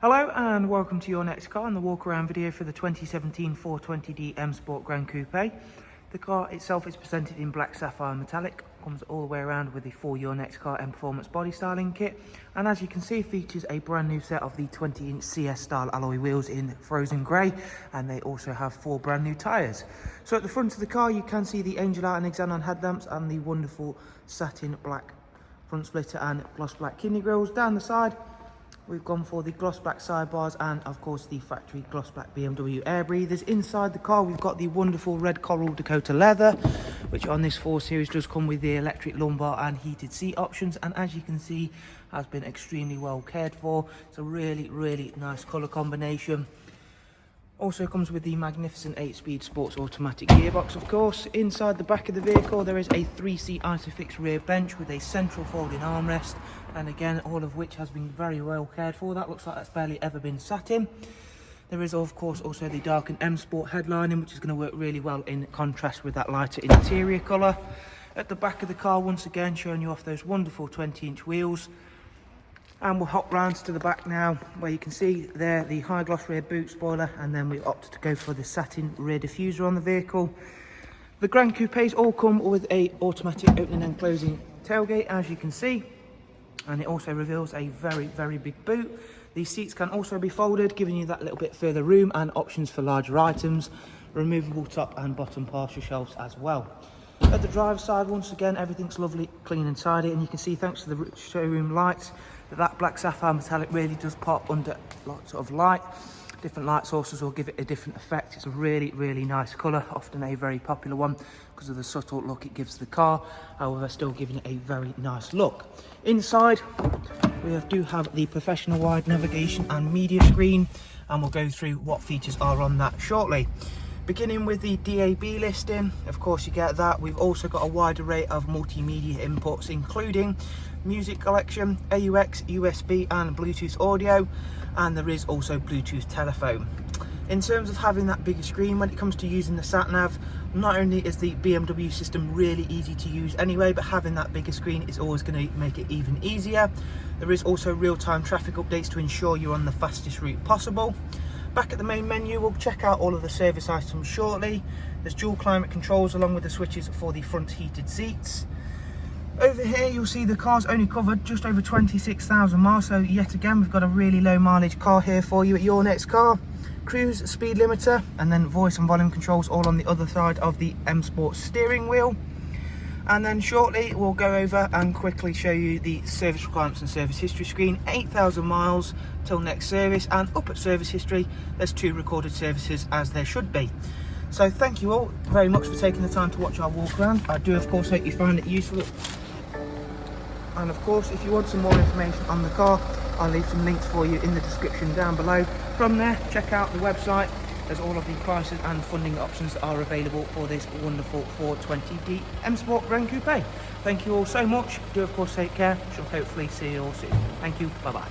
Hello and welcome to your next car and the walk around video for the 2017 420D M Sport GRAN COUPE. The car itself is presented in black sapphire metallic, comes all the way around with the full Your Next Car Mperformance body styling kit, and as you can see features a brand new set of the 20-inch CS style alloy wheels in frozen grey, and they also have 4 brand new tyres. So at the front of the car you can see the Angel Art and Xenon headlamps and the wonderful satin black front splitter and gloss black kidney grills. Down the side we've gone for the gloss black sidebars and of course the factory gloss black BMW air breathers. Inside the car we've got the wonderful red coral Dakota leather, which on this 4 Series does come with the electric lumbar and heated seat options, and as you can see has been extremely well cared for. It's a really nice colour combination. Also comes with the magnificent 8-speed sports automatic gearbox, of course. Inside the back of the vehicle there is a 3-seat Isofix rear bench with a central folding armrest, and again all of which has been very well cared for. That looks like that's barely ever been sat in. There is of course also the darkened M Sport headlining, which is going to work really well in contrast with that lighter interior colour. At the back of the car, once again showing you off those wonderful 20-inch wheels. And we'll hop round to the back now, where you can see there the high gloss rear boot spoiler, and then we opted to go for the satin rear diffuser on the vehicle. The GRAN Coupes all come with a automatic opening and closing tailgate, as you can see, and it also reveals a very big boot. These seats can also be folded, giving you that little bit further room and options for larger items. Removable top and bottom partial shelves as well. At the driver's side, once again everything's lovely, clean and tidy, and you can see thanks to the showroom lights that black sapphire metallic really does pop under lots of light. Different light sources will give it a different effect. It's a really nice colour, often a very popular one because of the subtle look it gives the car, however still giving it a very nice look. Inside we do have the professional wide navigation and media screen, and we'll go through what features are on that shortly. Beginning with the DAB listing, of course you get that. We've also got a wide array of multimedia inputs, including music collection, AUX, USB and Bluetooth audio, and there is also Bluetooth telephone. In terms of having that bigger screen, when it comes to using the sat-nav, not only is the BMW system really easy to use anyway, but having that bigger screen is always going to make it even easier. There is also real-time traffic updates to ensure you're on the fastest route possible. Back at the main menu, we'll check out all of the service items shortly. There's dual climate controls along with the switches for the front heated seats. Over here you'll see the car's only covered just over 26,000 miles, so yet again we've got a really low mileage car here for you at your next car. Cruise, speed limiter, and then voice and volume controls all on the other side of the M Sport steering wheel. And then shortly we'll go over and quickly show you the service requirements and service history screen. 8,000 miles till next service, and up at service history there's 2 recorded services, as there should be. So thank you all very much for taking the time to watch our walk around. I do of course hope you find it useful, and of course if you want some more information on the car, I'll leave some links for you in the description down below. From there, check out the website. There's all of the prices and funding options that are available for this wonderful 420D M Sport GRAN COUPE. Thank you all so much. Do of course take care. Shall hopefully see you all soon. Thank you. Bye bye.